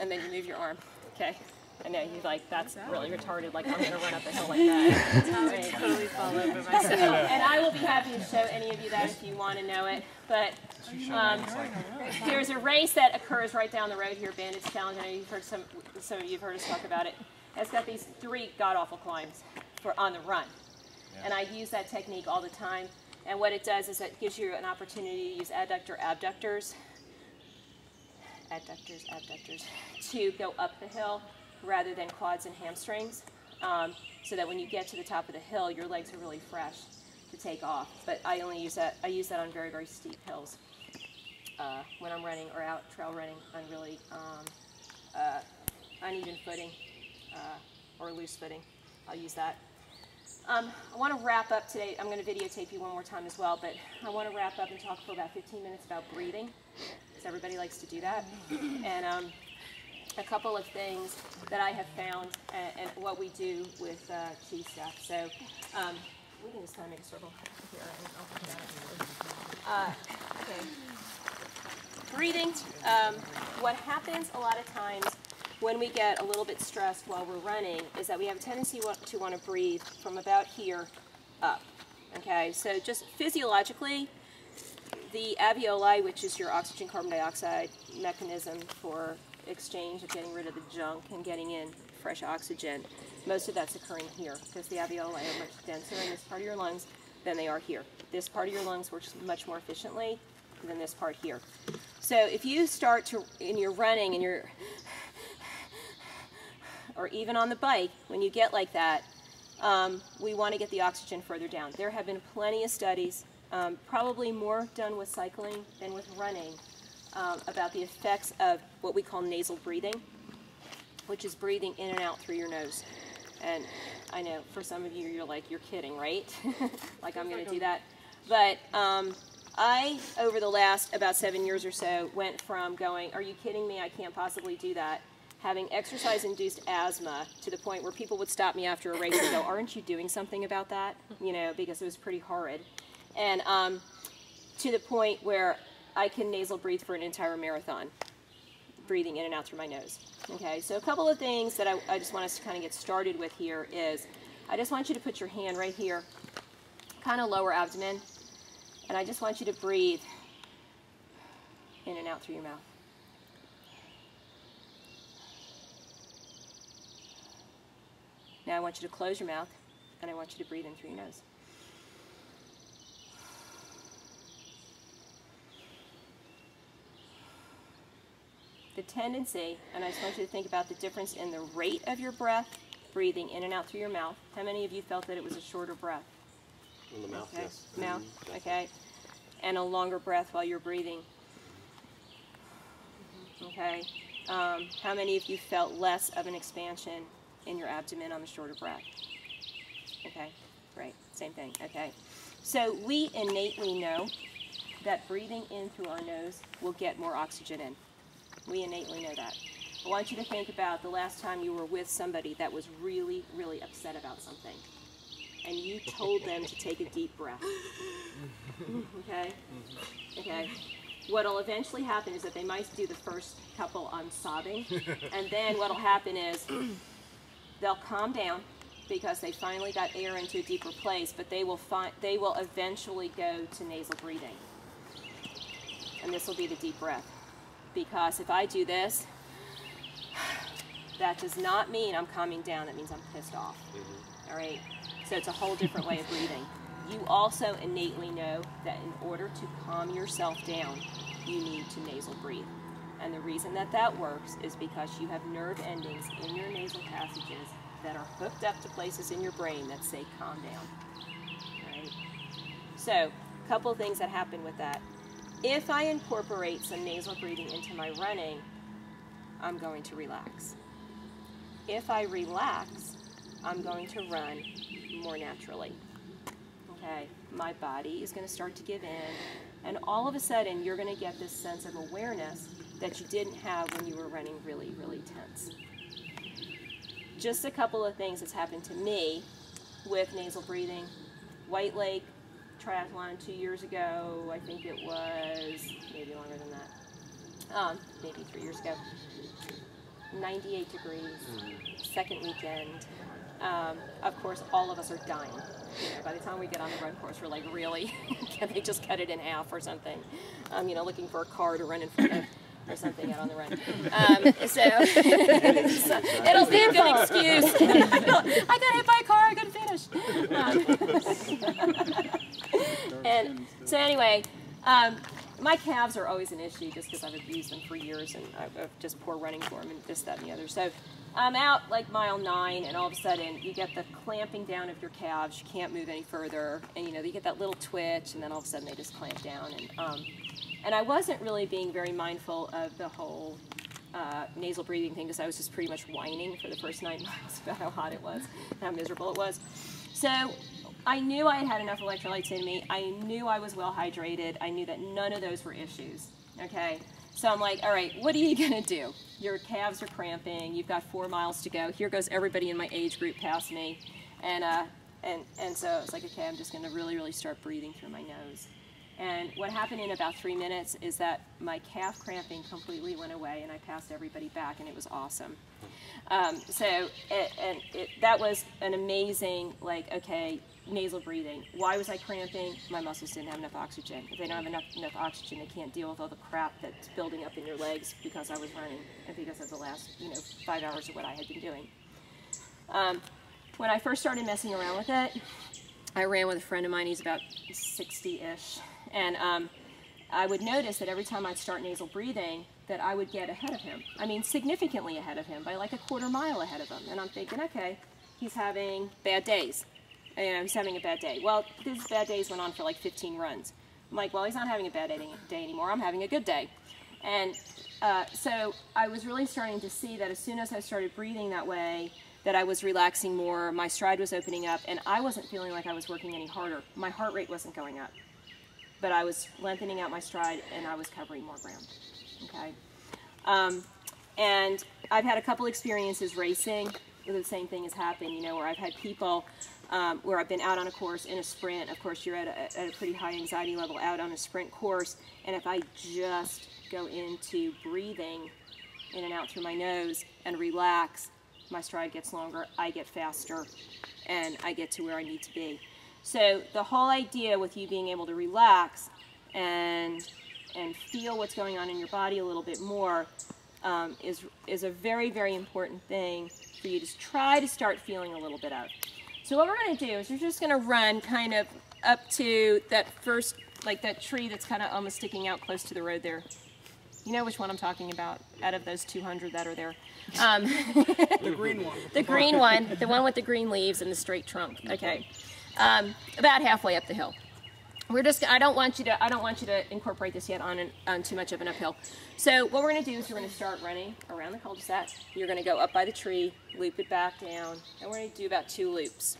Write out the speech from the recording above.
and then you move your arm. Okay. I know you're like, that's really retarded, like I'm going to run up a hill like that. I would totally fall over myself. And I will be happy to show any of you that if you want to know it. But there's a race that occurs right down the road here, Bandits Challenge. I know you've heard some of you have heard us talk about it. It's got these 3 god-awful climbs on the run. And I use that technique all the time. And what it does is it gives you an opportunity to use abductors, to go up the hill rather than quads and hamstrings, so that when you get to the top of the hill, your legs are really fresh to take off. But I only use that. I use that on very, very steep hills when I'm running or out trail running on really uneven footing or loose footing. I'll use that. I want to wrap up today. I'm going to videotape you one more time as well, but I want to wrap up and talk for about 15 minutes about breathing, because everybody likes to do that. And a couple of things that I have found and what we do with chief staff. So we can just kind of make a circle here and I'll put that okay. Breathing. What happens a lot of times when we get a little bit stressed while we're running is that we have a tendency to want to breathe from about here up. Okay, so just physiologically, the alveoli, which is your oxygen carbon dioxide mechanism for exchange of getting rid of the junk and getting in fresh oxygen, most of that's occurring here because the alveoli are much denser in this part of your lungs than they are here. This part of your lungs works much more efficiently than this part here. So if you start to, in your running and you're, or even on the bike, when you get like that, we want to get the oxygen further down. There have been plenty of studies, probably more done with cycling than with running, about the effects of what we call nasal breathing, which is breathing in and out through your nose. And I know for some of you, you're like, you're kidding, right? Like I'm going to do that. But I, over the last about 7 years or so, went from going, are you kidding me? I can't possibly do that, having exercise-induced asthma to the point where people would stop me after a race and go, aren't you doing something about that? You know, because it was pretty horrid. And to the point where I can nasal breathe for an entire marathon, breathing in and out through my nose. Okay, so a couple of things that I just want us to kind of get started with here is, I just want you to put your hand right here, kind of lower abdomen, and I just want you to breathe in and out through your mouth. Now I want you to close your mouth, and I want you to breathe in through your nose. The tendency, and I just want you to think about the difference in the rate of your breath, breathing in and out through your mouth. How many of you felt that it was a shorter breath? In the mouth, okay. yes. Mouth, okay. And a longer breath while you're breathing. Okay. How many of you felt less of an expansion in your abdomen on the shorter breath? Okay, great. Same thing, okay. So we innately know that breathing in through our nose will get more oxygen in. We innately know that. I want you to think about the last time you were with somebody that was really, really upset about something, and you told them to take a deep breath. Okay? Okay. What'll eventually happen is that they might do the first couple sobbing, and then what'll happen is they'll calm down because they finally got air into a deeper place, but they will eventually go to nasal breathing. And this will be the deep breath. Because if I do this, that does not mean I'm calming down. That means I'm pissed off. All right? So it's a whole different way of breathing. You also innately know that in order to calm yourself down, you need to nasal breathe. And the reason that that works is because you have nerve endings in your nasal passages that are hooked up to places in your brain that say calm down. All right? So a couple of things that happen with that. If I incorporate some nasal breathing into my running, I'm going to relax. If I relax, I'm going to run more naturally. Okay, my body is going to start to give in, and all of a sudden you're going to get this sense of awareness that you didn't have when you were running really, really tense. Just a couple of things that's happened to me with nasal breathing. White Lake Triathlon 2 years ago, I think it was maybe longer than that, maybe 3 years ago. 98 degrees, second weekend. Of course, all of us are dying. You know, by the time we get on the run course, we're like, really? Can they just cut it in half or something? You know, looking for a car to run in front of or something out on the run. So it'll be a good excuse. I got hit by a car, I couldn't finish. And so anyway, my calves are always an issue just because I've abused them for years and I've just poor running for them and this, that, and the other. So I'm out like mile 9 and all of a sudden you get the clamping down of your calves. You can't move any further and you know, you get that little twitch and then all of a sudden they just clamp down. And I wasn't really being very mindful of the whole nasal breathing thing because I was just pretty much whining for the first 9 miles about how hot it was and how miserable it was. So I knew I had had enough electrolytes in me. I knew I was well hydrated. I knew that none of those were issues, okay? So I'm like, all right, what are you gonna do? Your calves are cramping. You've got 4 miles to go. Here goes everybody in my age group past me. And so it's like, okay, I'm just gonna really, really start breathing through my nose. And what happened in about 3 minutes is that my calf cramping completely went away and I passed everybody back and it was awesome. That was an amazing, like, okay, nasal breathing. Why was I cramping? My muscles didn't have enough oxygen. If they don't have enough oxygen, they can't deal with all the crap that's building up in your legs because I was running and because of the last, 5 hours of what I had been doing. When I first started messing around with it, I ran with a friend of mine. He's about 60-ish. And I would notice that every time I'd start nasal breathing, that I would get ahead of him. I mean, significantly ahead of him, by like a quarter mile ahead of him. And I'm thinking, okay, he's having bad days. He's having a bad day. Well, his bad days went on for like 15 runs. I'm like, well, he's not having a bad day anymore. I'm having a good day. And so I was really starting to see that as soon as I started breathing that way, that I was relaxing more, my stride was opening up, and I wasn't feeling like I was working any harder. My heart rate wasn't going up. But I was lengthening out my stride and I was covering more ground, okay? And I've had a couple experiences racing where the same thing has happened, where I've had people, where I've been out on a course in a sprint. Of course, you're at a pretty high anxiety level out on a sprint course, and if I just go into breathing in and out through my nose and relax, my stride gets longer, I get faster, and I get to where I need to be. So the whole idea with you being able to relax and feel what's going on in your body a little bit more is a very, very important thing for you to try to start feeling a little bit of. So what we're going to do is we're just going to run kind of up to that first, like that tree that's kind of almost sticking out close to the road there. You know which one I'm talking about out of those 200 that are there. The green one. The green one, the one with the green leaves and the straight trunk. Okay. About halfway up the hill. I don't want you to incorporate this yet on too much of an uphill. So what we're going to do is we're going to start running around the cul-de-sac. You're going to go up by the tree, loop it back down, and we're going to do about 2 loops.